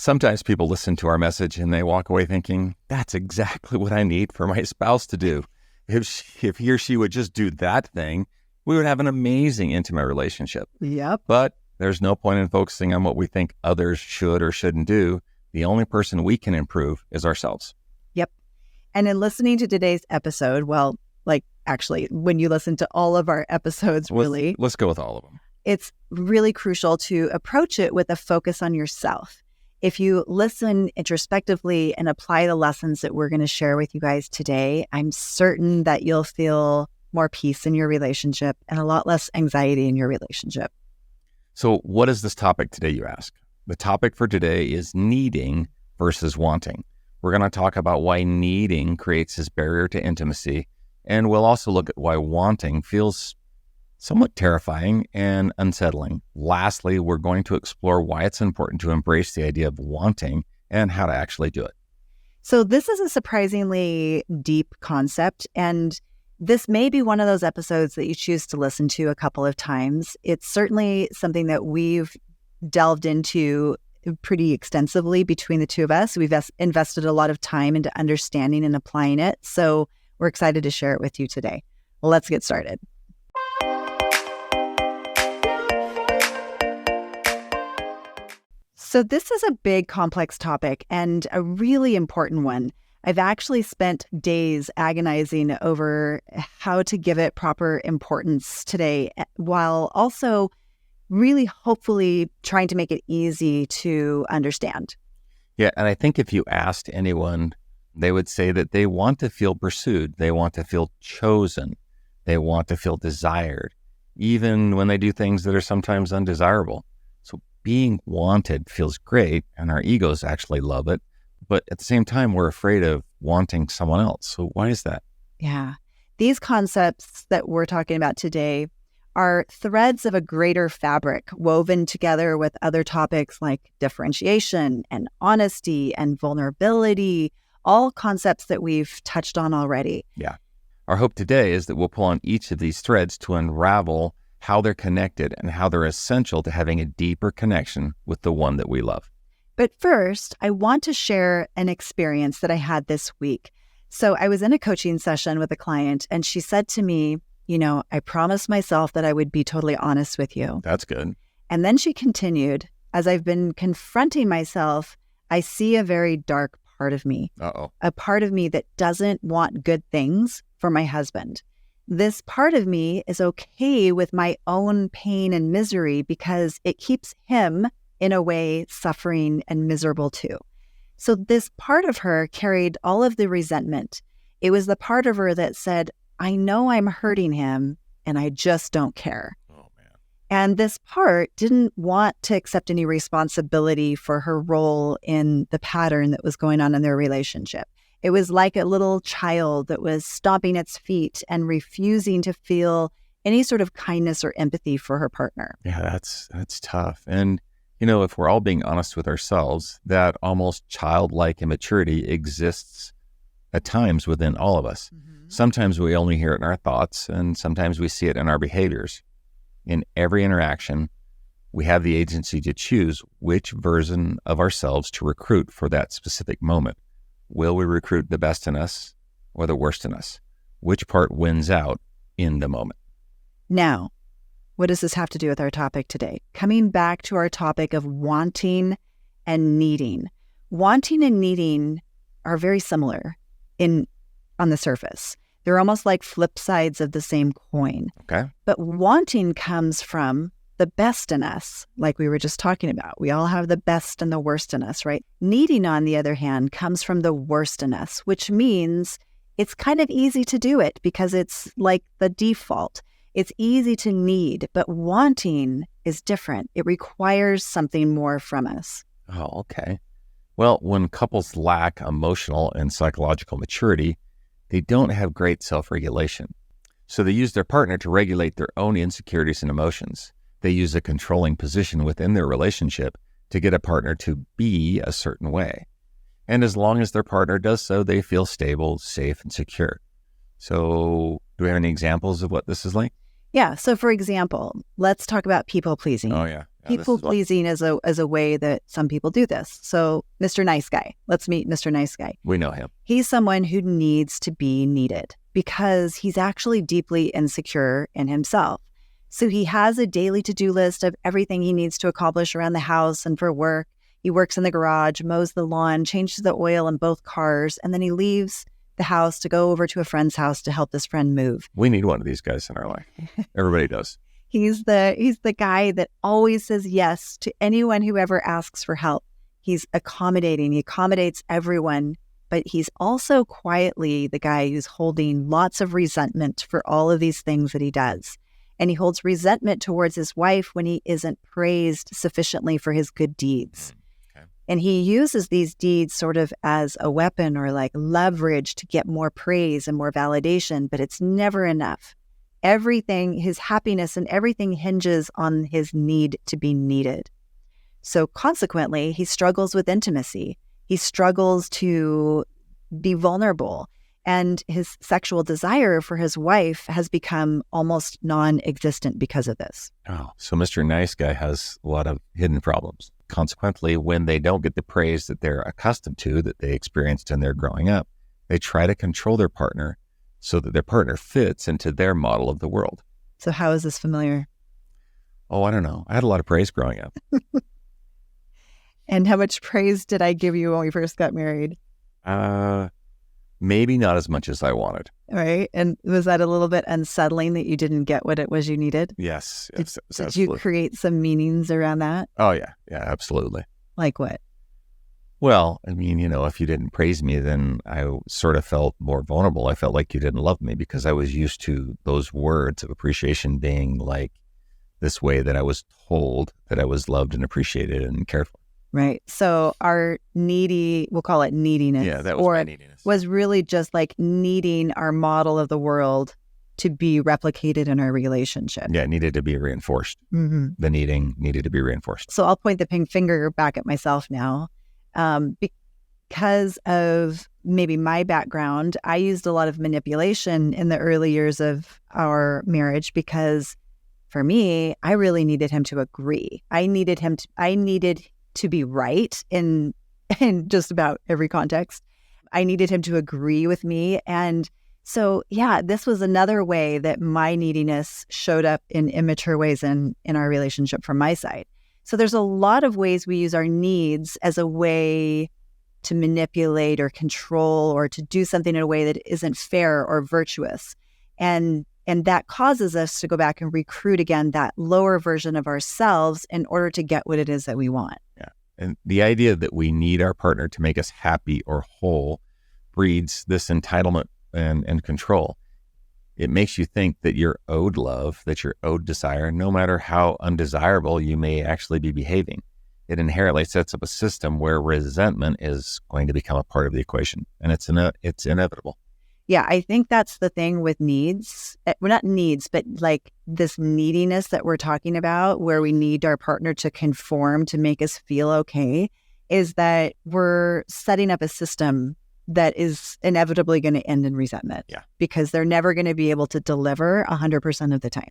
Sometimes people listen to our message and they walk away thinking, that's exactly what I need for my spouse to do. If he or she would just do that thing, we would have an amazing intimate relationship. Yep. But there's no point in focusing on what we think others should or shouldn't do. The only person we can improve is ourselves. Yep. And in listening to today's episode, well, like actually, when you listen to all of our episodes, really, let's go with all of them. It's really crucial to approach it with a focus on yourself. If you listen introspectively and apply the lessons that we're going to share with you guys today, I'm certain that you'll feel more peace in your relationship and a lot less anxiety in your relationship. So what is this topic today, you ask? The topic for today is needing versus wanting. We're going to talk about why needing creates this barrier to intimacy, and we'll also look at why wanting feels somewhat terrifying and unsettling. Lastly, we're going to explore why it's important to embrace the idea of wanting and how to actually do it. So this is a surprisingly deep concept, and this may be one of those episodes that you choose to listen to a couple of times. It's certainly something that we've delved into pretty extensively between the two of us. We've invested a lot of time into understanding and applying it. So we're excited to share it with you today. Well, let's get started. So this is a big, complex topic and a really important one. I've actually spent days agonizing over how to give it proper importance today, while also really hopefully trying to make it easy to understand. Yeah, and I think if you asked anyone, they would say that they want to feel pursued. They want to feel chosen. They want to feel desired, even when they do things that are sometimes undesirable. So being wanted feels great, and our egos actually love it. But at the same time, we're afraid of wanting someone else. So why is that? Yeah. These concepts that we're talking about today are threads of a greater fabric woven together with other topics like differentiation and honesty and vulnerability, all concepts that we've touched on already. Yeah. Our hope today is that we'll pull on each of these threads to unravel how they're connected and how they're essential to having a deeper connection with the one that we love. But first, I want to share an experience that I had this week. So I was in a coaching session with a client, and she said to me, I promised myself that I would be totally honest with you. That's good. And then she continued, as I've been confronting myself, I see a very dark part of me. A part of me that doesn't want good things for my husband. This part of me is okay with my own pain and misery because it keeps him, in a way, suffering and miserable too. So this part of her carried all of the resentment. It was the part of her that said, I know I'm hurting him and I just don't care. Oh, man. And this part didn't want to accept any responsibility for her role in the pattern that was going on in their relationship. It was like a little child that was stomping its feet and refusing to feel any sort of kindness or empathy for her partner. Yeah, that's tough. And, if we're all being honest with ourselves, that almost childlike immaturity exists at times within all of us. Mm-hmm. Sometimes we only hear it in our thoughts, and sometimes we see it in our behaviors. In every interaction, we have the agency to choose which version of ourselves to recruit for that specific moment. Will we recruit the best in us or the worst in us? Which part wins out in the moment? Now, what does this have to do with our topic today? Coming back to our topic of wanting and needing. Wanting and needing are very similar on the surface. They're almost like flip sides of the same coin. Okay. But wanting comes from the best in us, like we were just talking about. We all have the best and the worst in us, right? Needing, on the other hand, comes from the worst in us, which means it's kind of easy to do it because it's like the default. It's easy to need, but wanting is different. It requires something more from us. Oh, okay. Well, when couples lack emotional and psychological maturity, they don't have great self-regulation. So they use their partner to regulate their own insecurities and emotions. They use a controlling position within their relationship to get a partner to be a certain way. And as long as their partner does so, they feel stable, safe, and secure. So do we have any examples of what this is like? Yeah. So for example, let's talk about people pleasing. Oh, yeah. People pleasing is a way that some people do this. So Mr. Nice Guy, let's meet Mr. Nice Guy. We know him. He's someone who needs to be needed because he's actually deeply insecure in himself. So he has a daily to-do list of everything he needs to accomplish around the house and for work. He works in the garage, mows the lawn, changes the oil in both cars, and then he leaves the house to go over to a friend's house to help this friend move. We need one of these guys in our life. Everybody does. He's the guy that always says yes to anyone who ever asks for help. He's accommodating. He accommodates everyone, but he's also quietly the guy who's holding lots of resentment for all of these things that he does. And he holds resentment towards his wife when he isn't praised sufficiently for his good deeds. Okay. And he uses these deeds sort of as a weapon or like leverage to get more praise and more validation, but it's never enough. Everything, his happiness and everything hinges on his need to be needed. So consequently, he struggles with intimacy. He struggles to be vulnerable. And his sexual desire for his wife has become almost non-existent because of this. Oh, so Mr. Nice Guy has a lot of hidden problems. Consequently, when they don't get the praise that they're accustomed to, that they experienced in their growing up, they try to control their partner so that their partner fits into their model of the world. So how is this familiar? Oh, I don't know. I had a lot of praise growing up. And how much praise did I give you when we first got married? Maybe not as much as I wanted. Right. And was that a little bit unsettling that you didn't get what it was you needed? Yes. Did you create some meanings around that? Oh, yeah. Yeah, absolutely. Like what? Well, I mean, if you didn't praise me, then I sort of felt more vulnerable. I felt like you didn't love me because I was used to those words of appreciation being like this way that I was told that I was loved and appreciated and cared for. Right. So our we'll call it neediness. Yeah, that was my neediness. Was really just like needing our model of the world to be replicated in our relationship. Yeah, it needed to be reinforced. Mm-hmm. The needing needed to be reinforced. So I'll point the pink finger back at myself now. Because of maybe my background, I used a lot of manipulation in the early years of our marriage because for me, I really needed him to agree. I needed to be right in just about every context. I needed him to agree with me. And so, yeah, this was another way that my neediness showed up in immature ways in our relationship from my side. So there's a lot of ways we use our needs as a way to manipulate or control or to do something in a way that isn't fair or virtuous. And that causes us to go back and recruit again that lower version of ourselves in order to get what it is that we want. Yeah. And the idea that we need our partner to make us happy or whole breeds this entitlement and control. It makes you think that you're owed love, that you're owed desire, no matter how undesirable you may actually be behaving. It inherently sets up a system where resentment is going to become a part of the equation, and it's inevitable. Yeah, I think that's the thing with needs. Well, not needs, but like this neediness that we're talking about, where we need our partner to conform to make us feel okay, is that we're setting up a system that is inevitably going to end in resentment. Yeah. Because they're never going to be able to deliver 100% of the time.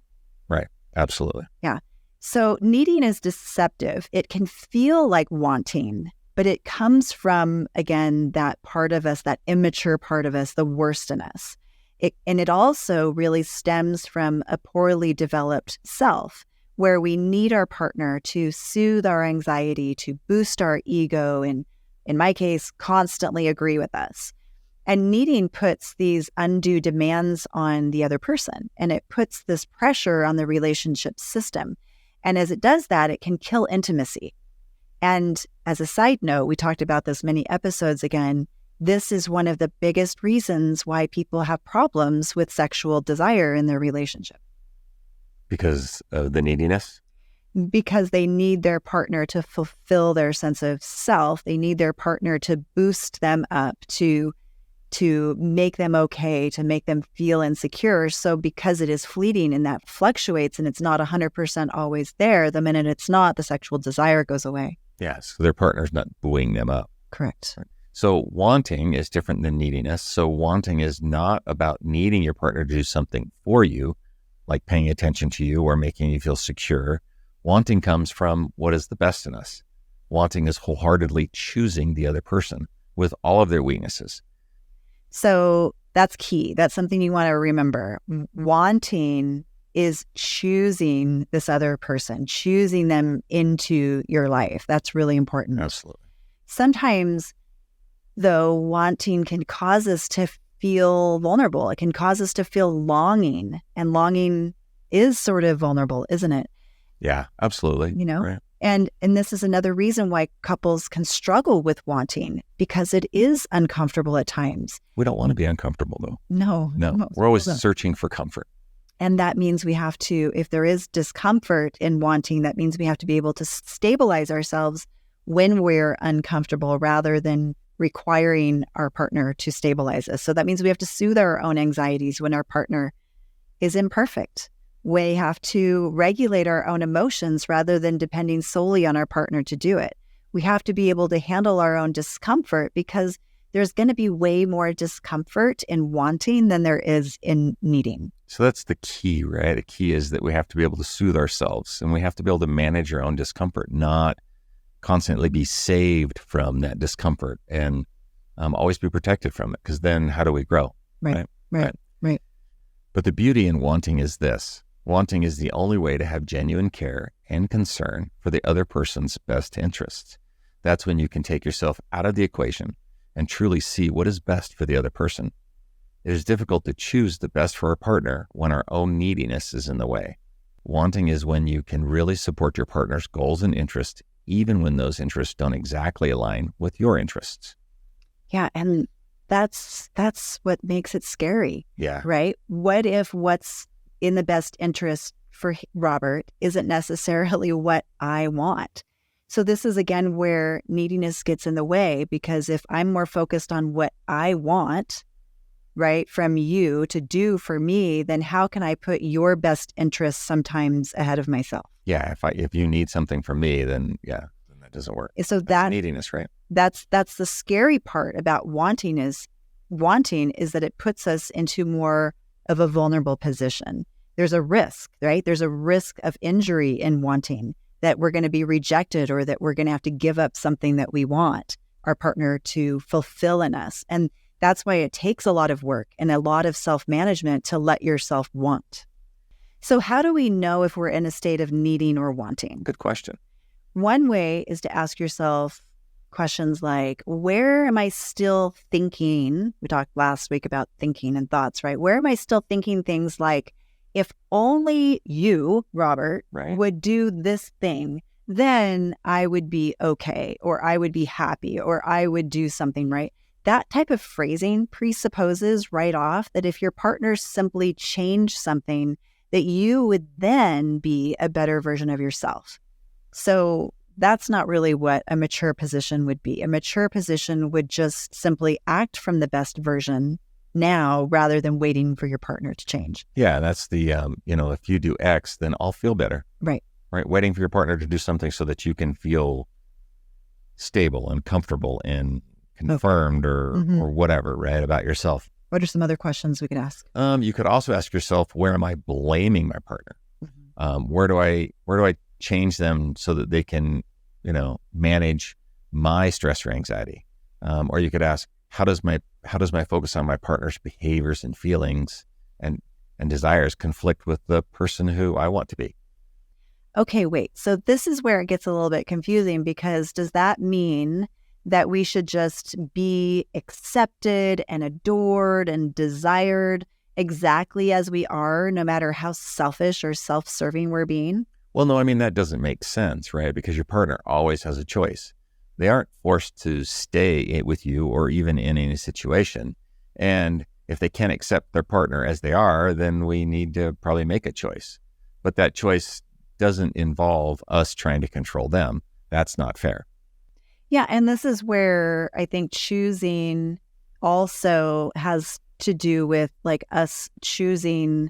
Right. Absolutely. Yeah. So needing is deceptive. It can feel like wanting, but it comes from, again, that part of us, that immature part of us, the worst in us. And it also really stems from a poorly developed self, where we need our partner to soothe our anxiety, to boost our ego, and in my case, constantly agree with us. And needing puts these undue demands on the other person, and it puts this pressure on the relationship system. And as it does that, it can kill intimacy. And as a side note, we talked about this many episodes again, this is one of the biggest reasons why people have problems with sexual desire in their relationship. Because of the neediness? Because they need their partner to fulfill their sense of self. They need their partner to boost them up, to make them okay, to make them feel insecure. So because it is fleeting and that fluctuates and it's not 100% always there, the minute it's not, the sexual desire goes away. Yes, their partner's not buoying them up. Correct. So wanting is different than neediness. So wanting is not about needing your partner to do something for you, like paying attention to you or making you feel secure. Wanting comes from what is the best in us. Wanting is wholeheartedly choosing the other person with all of their weaknesses. So that's key. That's something you want to remember. Wanting is choosing this other person, choosing them into your life. That's really important. Absolutely. Sometimes, though, wanting can cause us to feel vulnerable. It can cause us to feel longing, and longing is sort of vulnerable, isn't it? Yeah, absolutely. You know, right. And this is another reason why couples can struggle with wanting, because it is uncomfortable at times. We don't want to be uncomfortable, though. No. We're always searching for comfort. And that means we have to, if there is discomfort in wanting, that means we have to be able to stabilize ourselves when we're uncomfortable rather than requiring our partner to stabilize us. So that means we have to soothe our own anxieties when our partner is imperfect. We have to regulate our own emotions rather than depending solely on our partner to do it. We have to be able to handle our own discomfort, because there's going to be way more discomfort in wanting than there is in needing. So that's the key, right? The key is that we have to be able to soothe ourselves, and we have to be able to manage our own discomfort, not constantly be saved from that discomfort, and always be protected from it, because then how do we grow? Right. But the beauty in wanting is this. Wanting is the only way to have genuine care and concern for the other person's best interests. That's when you can take yourself out of the equation and truly see what is best for the other person. It is difficult to choose the best for our partner when our own neediness is in the way. Wanting is when you can really support your partner's goals and interests, even when those interests don't exactly align with your interests. Yeah, and that's what makes it scary. Yeah. Right? What if what's in the best interest for Robert isn't necessarily what I want? So this is, again, where neediness gets in the way, because if I'm more focused on what I want, right, from you to do for me, then how can I put your best interests sometimes ahead of myself? Yeah, if you need something from me, then that doesn't work. So that's neediness, right? That's the scary part about wanting is that it puts us into more of a vulnerable position. There's a risk, right? There's a risk of injury in wanting, that we're going to be rejected, or that we're going to have to give up something that we want our partner to fulfill in us. And that's why it takes a lot of work and a lot of self-management to let yourself want. So how do we know if we're in a state of needing or wanting? Good question. One way is to ask yourself questions like, where am I still thinking? We talked last week about thinking and thoughts, right? Where am I still thinking things like, if only you, Robert, would do this thing, then I would be okay, or I would be happy, or I would do something, right? That type of phrasing presupposes right off that if your partner simply changed something, that you would then be a better version of yourself. So that's not really what a mature position would be. A mature position would just simply act from the best version now, rather than waiting for your partner to change. Yeah, that's the, if you do X, then I'll feel better. Right. Waiting for your partner to do something so that you can feel stable and comfortable and confirmed or whatever, right, about yourself. What are some other questions we could ask? You could also ask yourself, where am I blaming my partner? Where do I change them so that they can, manage my stress or anxiety? Or you could ask, how does my focus on my partner's behaviors and feelings and desires conflict with the person who I want to be? Okay, wait. So this is where it gets a little bit confusing, because does that mean that we should just be accepted and adored and desired exactly as we are, no matter how selfish or self-serving we're being? Well, no, I mean, that doesn't make sense, right? Because your partner always has a choice. They aren't forced to stay with you or even in any situation. And if they can't accept their partner as they are, then we need to probably make a choice. But that choice doesn't involve us trying to control them. That's not fair. Yeah, and this is where I think choosing also has to do with like us choosing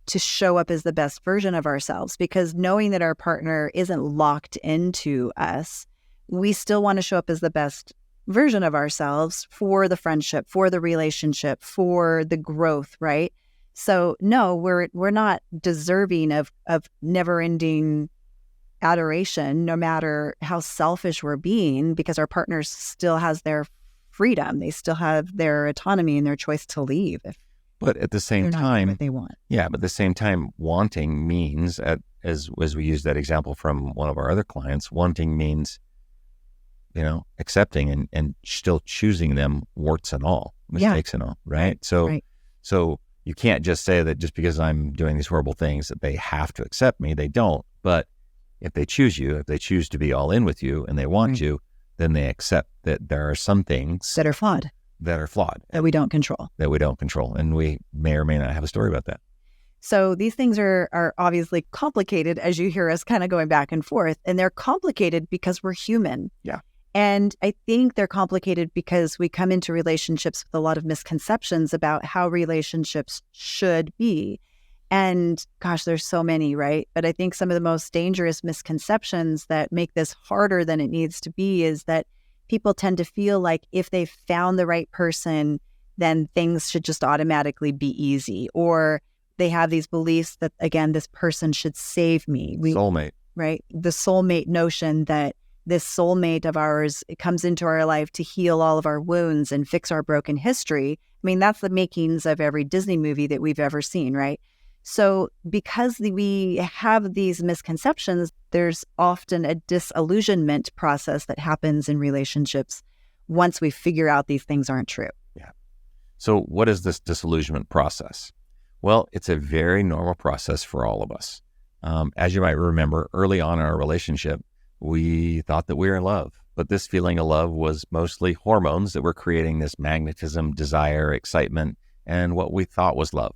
to show up as the best version of ourselves, because knowing that our partner isn't locked into us, we still want to show up as the best version of ourselves for the friendship, for the relationship, for the growth, right? So no, we're not deserving of never-ending adoration, no matter how selfish we're being, because our partner still has their freedom. They still have their autonomy and their choice to leave. But at the same time, time, what they want. Yeah, but at the same time, wanting means, as we use that example from one of our other clients, wanting means, accepting and still choosing them, warts and all, mistakes and all, right? So you can't just say that just because I'm doing these horrible things that they have to accept me. They don't. But if they choose you, if they choose to be all in with you and they want you, then they accept that there are some things that are flawed. That we don't control. And we may or may not have a story about that. So these things are obviously complicated, as you hear us kind of going back and forth. And they're complicated because we're human. Yeah. And I think they're complicated because we come into relationships with a lot of misconceptions about how relationships should be. And gosh, there's so many, right? But I think some of the most dangerous misconceptions that make this harder than it needs to be is that people tend to feel like if they found the right person, then things should just automatically be easy. Or they have these beliefs that, again, this person should save me. Soulmate. Right? The soulmate notion that this soulmate of ours, it comes into our life to heal all of our wounds and fix our broken history. I mean, that's the makings of every Disney movie that we've ever seen, right? So because we have these misconceptions, there's often a disillusionment process that happens in relationships once we figure out these things aren't true. Yeah. So what is this disillusionment process? Well, it's a very normal process for all of us. As you might remember, early on in our relationship, we thought that we were in love, but this feeling of love was mostly hormones that were creating this magnetism, desire, excitement, and what we thought was love.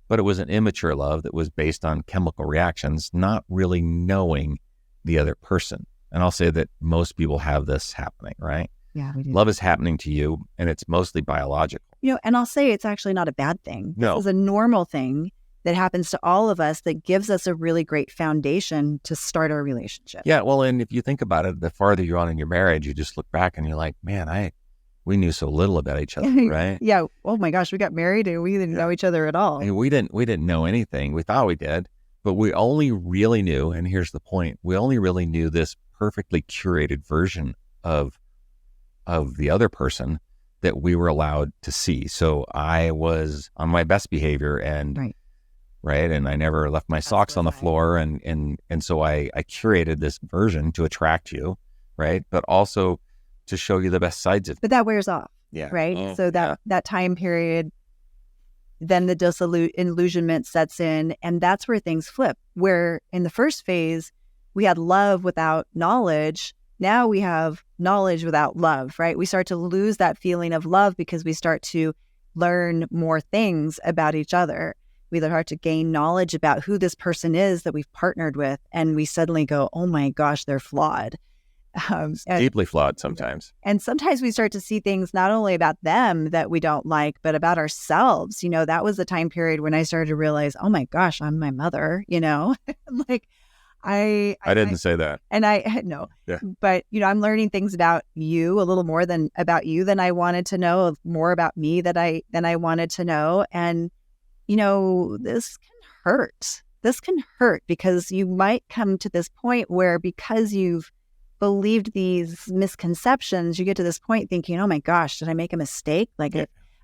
But it was an immature love that was based on chemical reactions, not really knowing the other person. And I'll say that most people have this happening, right? Yeah, we do. Love is happening to you, and it's mostly biological. And I'll say it's actually not a bad thing. No. This is a normal thing that happens to all of us that gives us a really great foundation to start our relationship. Yeah, well, and if you think about it, the farther you're on in your marriage, you just look back and you're like, man, we knew so little about each other, right? Yeah. Oh my gosh, we got married and we didn't know each other at all. I mean, we didn't know anything. We thought we did, but we only really knew, and here's the point, we only really knew this perfectly curated version of the other person that we were allowed to see. So I was on my best behavior and right. And I never left my socks on the floor. And so I curated this version to attract you, right? But also to show you the best sides of it. But that wears off. Yeah. Right. So that time period, then the disillusionment sets in, and that's where things flip. Where in the first phase, we had love without knowledge. Now we have knowledge without love, right? We start to lose that feeling of love because we start to learn more things about each other. We start to gain knowledge about who this person is that we've partnered with. And we suddenly go, oh my gosh, they're flawed. Deeply flawed sometimes. And sometimes we start to see things not only about them that we don't like, but about ourselves. That was the time period when I started to realize, oh my gosh, I'm my mother, like I didn't say that. And no, but I'm learning things about you, a little more than about you than I wanted to know, more about me than I wanted to know. And, this can hurt. This can hurt because you might come to this point where because you've believed these misconceptions, you get to this point thinking, oh my gosh, did I make a mistake? Like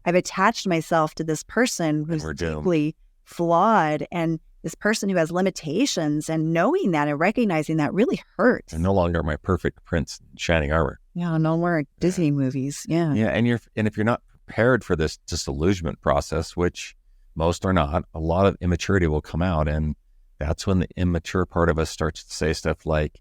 I've attached myself to this person who's deeply flawed and this person who has limitations, and knowing that and recognizing that really hurts. And no longer my perfect prince in shining armor. Yeah, no more Disney movies. Yeah. Yeah. And if you're not prepared for this disillusionment process, which most are not, a lot of immaturity will come out. And that's when the immature part of us starts to say stuff like,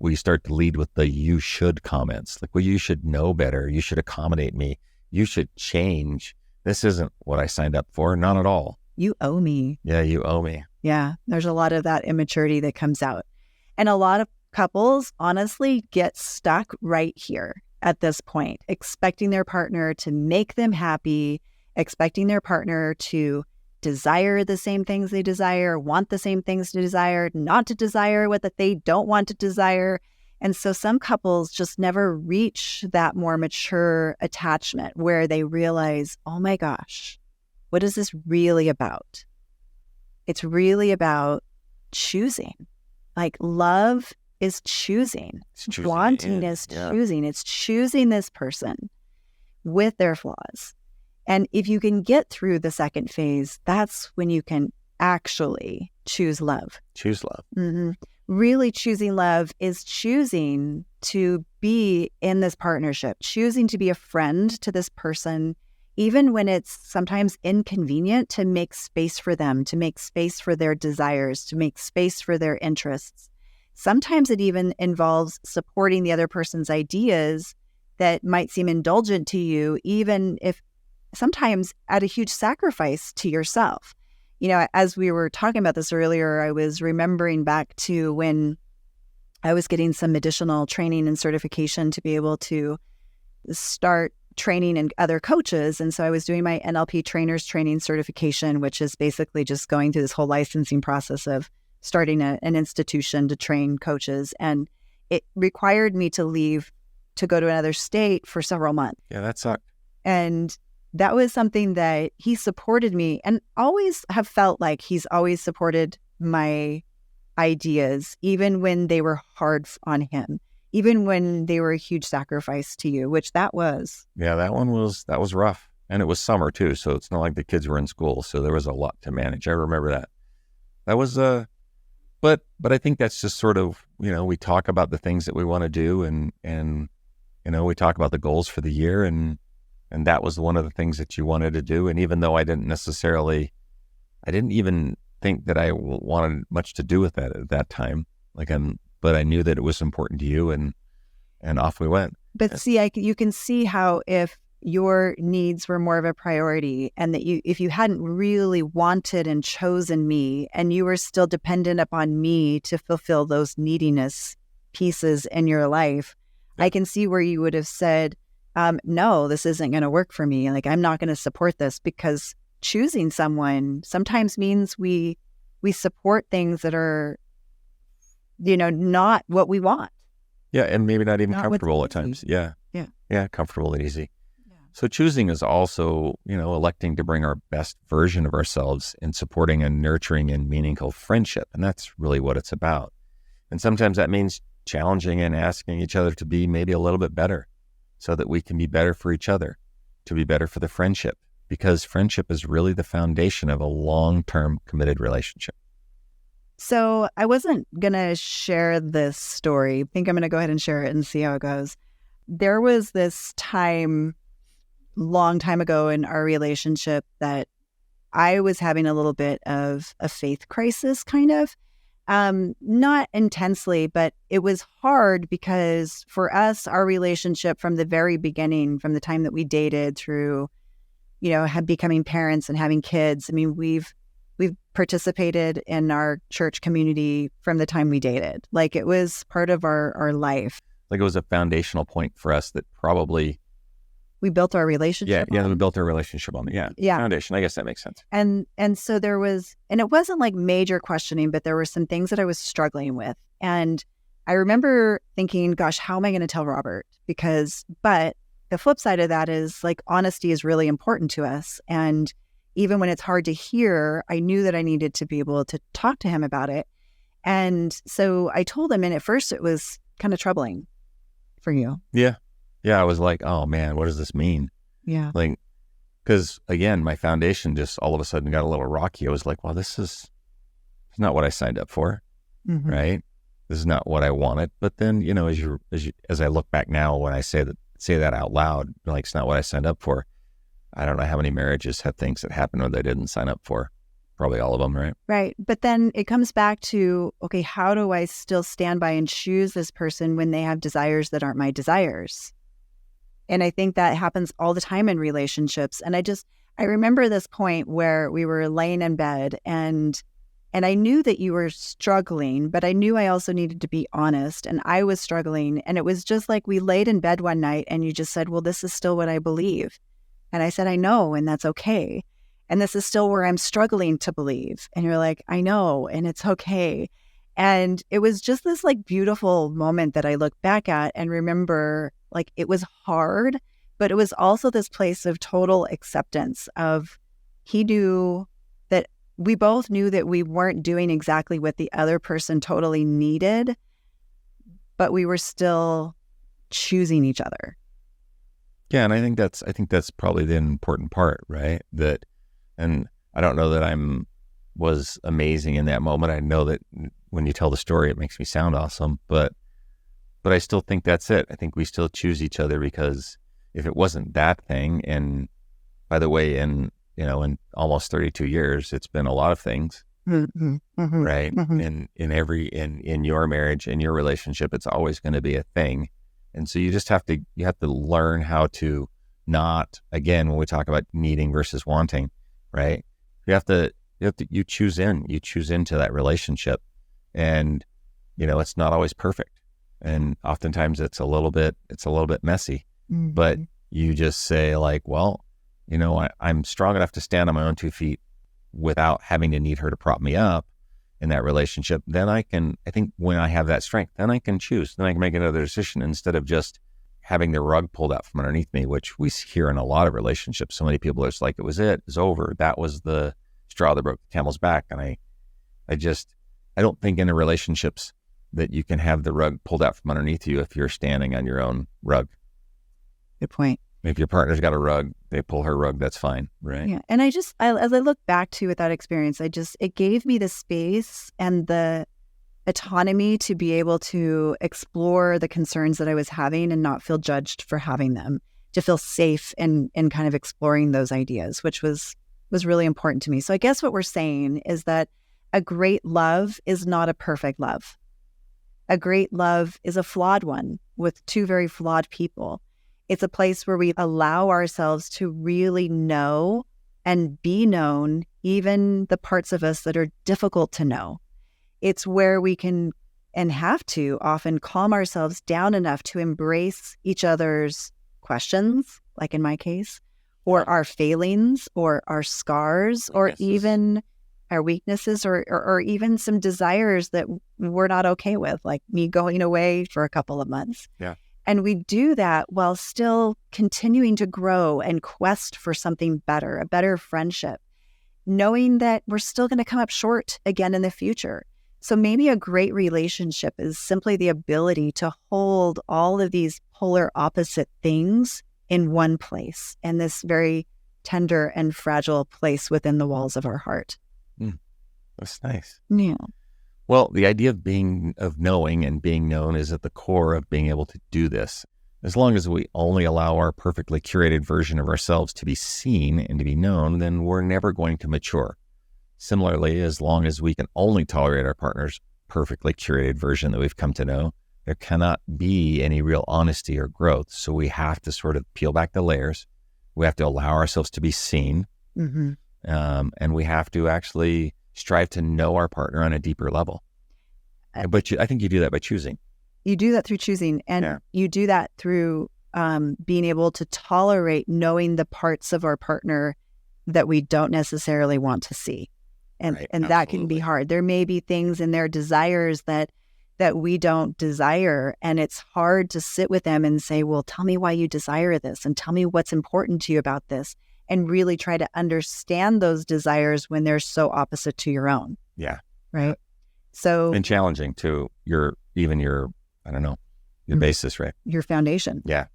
we start to lead with the you should comments. Like, well, you should know better. You should accommodate me. You should change. This isn't what I signed up for. Not at all. You owe me. Yeah, you owe me. Yeah, there's a lot of that immaturity that comes out. And a lot of couples honestly get stuck right here at this point, expecting their partner to make them happy, expecting their partner to desire the same things they desire, want the same things to desire, not to desire what that they don't want to desire. And so some couples just never reach that more mature attachment where they realize, oh my gosh, what is this really about? It's really about choosing. Like love is choosing. Wanting is choosing. It's choosing this person with their flaws. And if you can get through the second phase, that's when you can actually choose love. Choose love. Mm-hmm. Really choosing love is choosing to be in this partnership, choosing to be a friend to this person, even when it's sometimes inconvenient, to make space for them, to make space for their desires, to make space for their interests. Sometimes it even involves supporting the other person's ideas that might seem indulgent to you, even if sometimes at a huge sacrifice to yourself. You know, as we were talking about this earlier, I was remembering back to when I was getting some additional training and certification to be able to start training and other coaches. And so I was doing my NLP trainers training certification, which is basically just going through this whole licensing process of starting an institution to train coaches. And it required me to leave to go to another state for several months. Yeah, that sucked. And that was something that he supported me, and always have felt like he's always supported my ideas, even when they were hard on him, even when they were a huge sacrifice to you, which that was. Yeah, that was rough. And it was summer too, so it's not like the kids were in school, so there was a lot to manage. I remember that. That was but I think that's just sort of, we talk about the things that we want to do, and we talk about the goals for the year, and that was one of the things that you wanted to do. And even though I didn't even think that I wanted much to do with that at that time, but I knew that it was important to you, and off we went. But see, you can see how if your needs were more of a priority, and that if you hadn't really wanted and chosen me, and you were still dependent upon me to fulfill those neediness pieces in your life, I can see where you would have said, no, this isn't going to work for me. Like, I'm not going to support this, because choosing someone sometimes means we support things that are, not what we want. Yeah. And maybe not even comfortable at times. Yeah. Yeah. Yeah. Comfortable and easy. Yeah. So choosing is also, electing to bring our best version of ourselves in supporting and nurturing and meaningful friendship. And that's really what it's about. And sometimes that means challenging and asking each other to be maybe a little bit better, so that we can be better for each other, to be better for the friendship, because friendship is really the foundation of a long-term committed relationship. So I wasn't going to share this story. I think I'm going to go ahead and share it and see how it goes. There was this time, long time ago in our relationship, that I was having a little bit of a faith crisis, kind of. Not intensely, but it was hard because for us, our relationship from the very beginning, from the time that we dated through, becoming parents and having kids. I mean, we've participated in our church community from the time we dated. Like, it was part of our life. Like, it was a foundational point for us that probably we built our relationship on. Yeah, we built our relationship on the foundation. I guess that makes sense. And so there was, and it wasn't like major questioning, but there were some things that I was struggling with. And I remember thinking, gosh, how am I going to tell Robert? But the flip side of that is, like, honesty is really important to us. And even when it's hard to hear, I knew that I needed to be able to talk to him about it. And so I told him, and at first it was kind of troubling for you. Yeah. Yeah, I was like, oh man, what does this mean? Yeah. Like, because again, my foundation just all of a sudden got a little rocky. I was like, well, it's not what I signed up for, right? This is not what I wanted. But then, as I look back now, when I say that out loud, like, it's not what I signed up for. I don't know how many marriages have things that happen where they didn't sign up for. Probably all of them, right? Right. But then it comes back to, okay, how do I still stand by and choose this person when they have desires that aren't my desires? And I think that happens all the time in relationships. And I remember this point where we were laying in bed, and I knew that you were struggling, but I knew I also needed to be honest, and I was struggling. And it was just like, we laid in bed one night and you just said, well, this is still what I believe. And I said, I know, and that's okay. And this is still where I'm struggling to believe. And you're like, I know, and it's okay. And it was just this like beautiful moment that I look back at and remember, like, it was hard, but it was also this place of total acceptance of, he knew that we both knew that we weren't doing exactly what the other person totally needed, but we were still choosing each other. Yeah, and I think that's probably the important part, right? That, and I don't know that was amazing in that moment. I know that when you tell the story, it makes me sound awesome, but I still think that's it. I think we still choose each other because if it wasn't that thing, and by the way, in almost 32 years, it's been a lot of things, mm-hmm, mm-hmm, right? Mm-hmm. In your marriage, in your relationship, it's always going to be a thing. And so you have to learn how to not, again, when we talk about needing versus wanting, right? You choose into that relationship, and, it's not always perfect. And oftentimes it's a little bit messy, mm-hmm. but you just say like, well, I'm strong enough to stand on my own 2 feet without having to need her to prop me up in that relationship. Then I think when I have that strength, then I can choose, then I can make another decision instead of just having the rug pulled out from underneath me, which we hear in a lot of relationships. So many people are just like, it's over. That was the straw that broke the camel's back. And I don't think in the relationships that you can have the rug pulled out from underneath you if you're standing on your own rug. Good point. If your partner's got a rug, they pull her rug, that's fine, right? Yeah. And as I look back to with that experience, it gave me the space and the autonomy to be able to explore the concerns that I was having and not feel judged for having them, to feel safe in kind of exploring those ideas, which was really important to me. So I guess what we're saying is that a great love is not a perfect love. A great love is a flawed one with 2 very flawed people. It's a place where we allow ourselves to really know and be known, even the parts of us that are difficult to know. It's where we can and have to often calm ourselves down enough to embrace each other's questions, like in my case, or our failings or our scars, or even our weaknesses, or even some desires that we're not okay with, like me going away for a couple of months. Yeah. And we do that while still continuing to grow and quest for something better, a better friendship, knowing that we're still going to come up short again in the future. So maybe a great relationship is simply the ability to hold all of these polar opposite things in one place, and this very tender and fragile place within the walls of our heart. That's nice. Yeah. Well, the idea of knowing and being known is at the core of being able to do this. As long as we only allow our perfectly curated version of ourselves to be seen and to be known, then we're never going to mature. Similarly, as long as we can only tolerate our partner's perfectly curated version that we've come to know, there cannot be any real honesty or growth. So we have to sort of peel back the layers. We have to allow ourselves to be seen. Mm-hmm. And we have to actually strive to know our partner on a deeper level. But I think you do that by choosing. You do that through choosing, and you do that through being able to tolerate knowing the parts of our partner that we don't necessarily want to see. And right, and that can be hard. There may be things in their desires that we don't desire, and it's hard to sit with them and say, well, tell me why you desire this, and tell me what's important to you about this, and really try to understand those desires when they're so opposite to your own. Yeah. Right. So, and challenging to your basis, right? Your foundation. Yeah.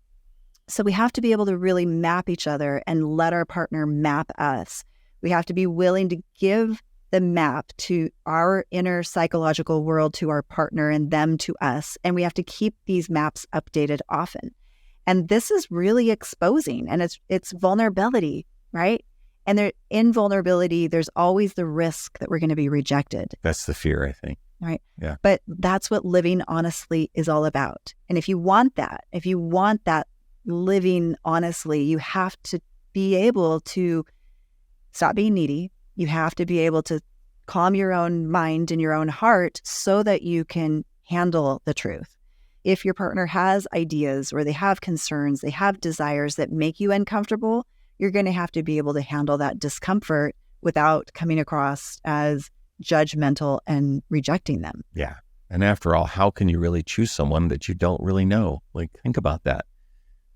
So we have to be able to really map each other and let our partner map us. We have to be willing to give the map to our inner psychological world to our partner and them to us. And we have to keep these maps updated often. And this is really exposing, and it's vulnerability, right? And in vulnerability, there's always the risk that we're going to be rejected. That's the fear, I think. Right. Yeah. But that's what living honestly is all about. And if you want that living honestly, you have to be able to stop being needy. You have to be able to calm your own mind and your own heart so that you can handle the truth. If your partner has ideas or they have concerns, they have desires that make you uncomfortable, you're going to have to be able to handle that discomfort without coming across as judgmental and rejecting them. Yeah. And after all, how can you really choose someone that you don't really know? Like, think about that.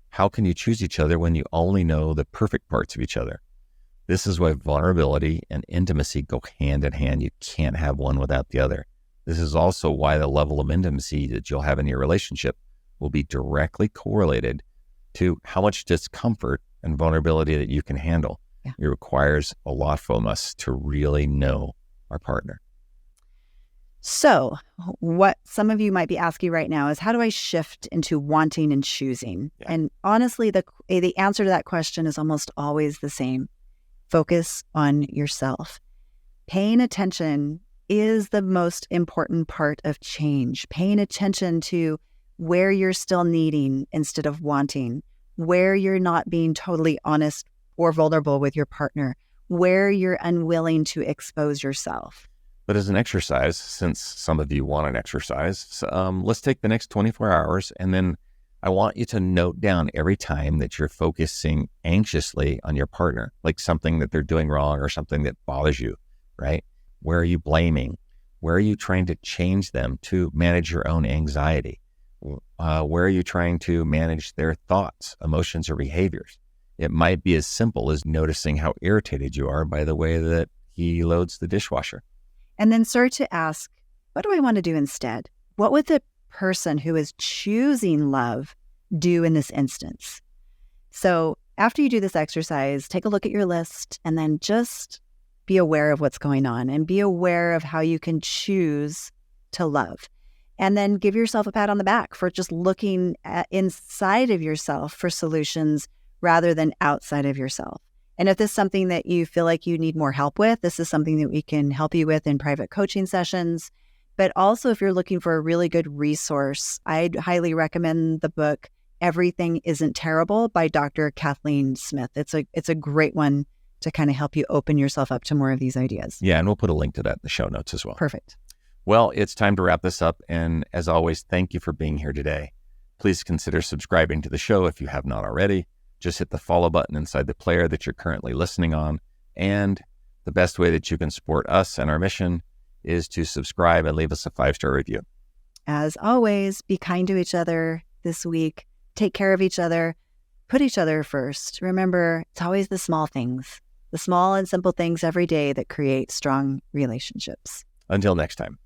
How can you choose each other when you only know the perfect parts of each other? This is why vulnerability and intimacy go hand in hand. You can't have one without the other. This is also why the level of intimacy that you'll have in your relationship will be directly correlated to how much discomfort and vulnerability that you can handle. Yeah. It requires a lot from us to really know our partner. So what some of you might be asking right now is, how do I shift into wanting and choosing? Yeah. And honestly, the answer to that question is almost always the same. Focus on yourself. Paying attention is the most important part of change. Paying attention to where you're still needing instead of wanting, where you're not being totally honest or vulnerable with your partner, where you're unwilling to expose yourself. But as an exercise, since some of you want an exercise, let's take the next 24 hours and then I want you to note down every time that you're focusing anxiously on your partner, like something that they're doing wrong or something that bothers you, right? Where are you blaming? Where are you trying to change them to manage your own anxiety? Where are you trying to manage their thoughts, emotions, or behaviors? It might be as simple as noticing how irritated you are by the way that he loads the dishwasher. And then start to ask, what do I want to do instead? What would the person who is choosing love do in this instance? So after you do this exercise, take a look at your list and then just be aware of what's going on and be aware of how you can choose to love. And then give yourself a pat on the back for just looking inside of yourself for solutions rather than outside of yourself. And if this is something that you feel like you need more help with, this is something that we can help you with in private coaching sessions. But also, if you're looking for a really good resource, I'd highly recommend the book Everything Isn't Terrible by Dr. Kathleen Smith. It's a great one to kind of help you open yourself up to more of these ideas. Yeah, and we'll put a link to that in the show notes as well. Perfect. Well, it's time to wrap this up. And as always, thank you for being here today. Please consider subscribing to the show if you have not already. Just hit the follow button inside the player that you're currently listening on. And the best way that you can support us and our mission is to subscribe and leave us a 5-star review. As always, be kind to each other this week. Take care of each other. Put each other first. Remember, it's always the small things, the small and simple things every day that create strong relationships. Until next time.